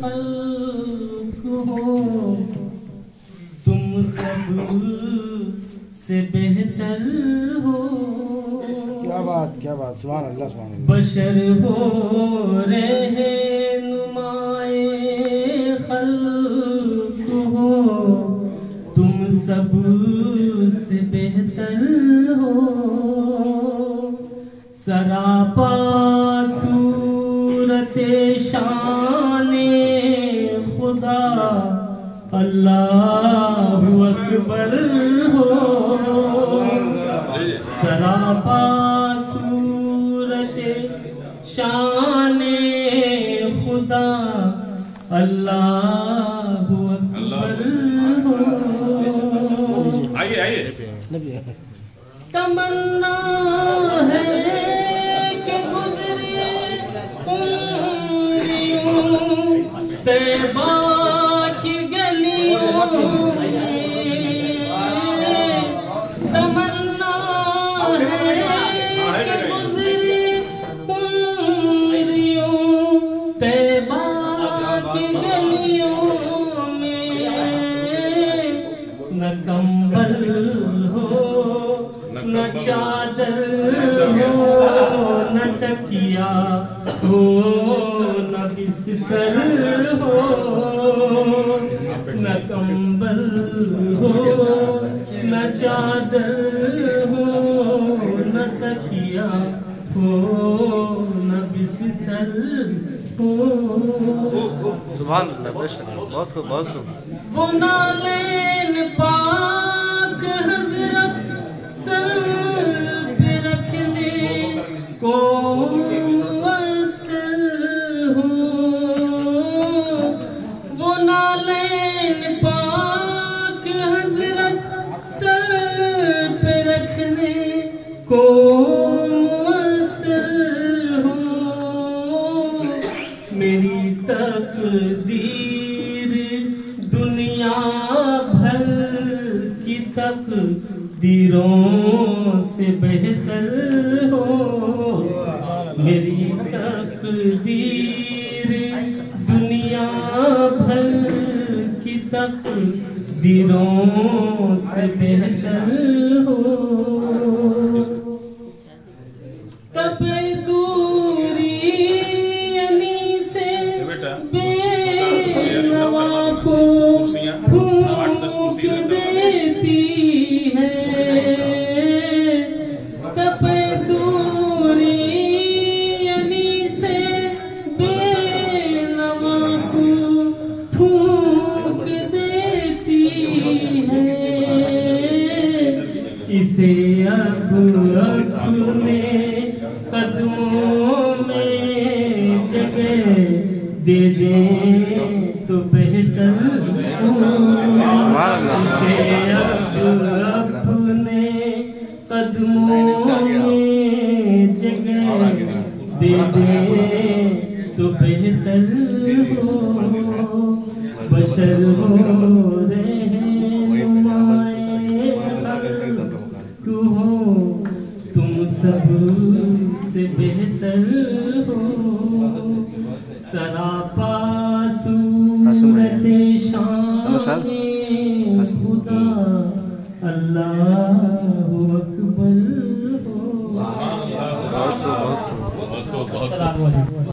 खल्क हो तुम सब से बेहतर हो। क्या बात सुभान अल्लाह सुभान अल्लाह। बशर हो रहनुमाए खल्क हो तुम सब से बेहतर हो। सरापा सूरते शाने खुदा अल्लाहु अकबर हो। सरापा सूरते शाने खुदा अल्लाहु अकबर हो। आइए तमन्ना है कि गुजरे उम्रियों तैबा की गलियों में। तमन्ना है कि गुजरे उम्रियों तैबा की गलियों में। न कंबल न चादर हो न तकिया हो न बिस्तर हो। न कंबल हो न चादर हो न तकिया हो न बिस्तर हो। सुभान अल्लाह बहुत खूब बहुत खूब। वो नालेन पाक हजरत सर पे रखने को वसल हो। वो नालेन पाक हजरत सर पे रखने को वसल हो। मेरी तकदीर दुनिया भर की तकदीरों से बेहतर हो। मेरी तकदीर दुनिया भर की तकदीरों से बेहतर हो। तबे दूरी यानी से बेनवा को फूंक देती है। तबे दूरी यानी से बेनवा को फूंक देती है। इसे अब अपने कदमों में जगह दे दें तो बेहतर हो। इसे अब अपने कदमों में जगह दे दें तो बेहतर हो। बशर हो रहनुमाए खल्क हो तुम सब से बेहतर हो। सरापा सूरते शाने खुदा अल्लाह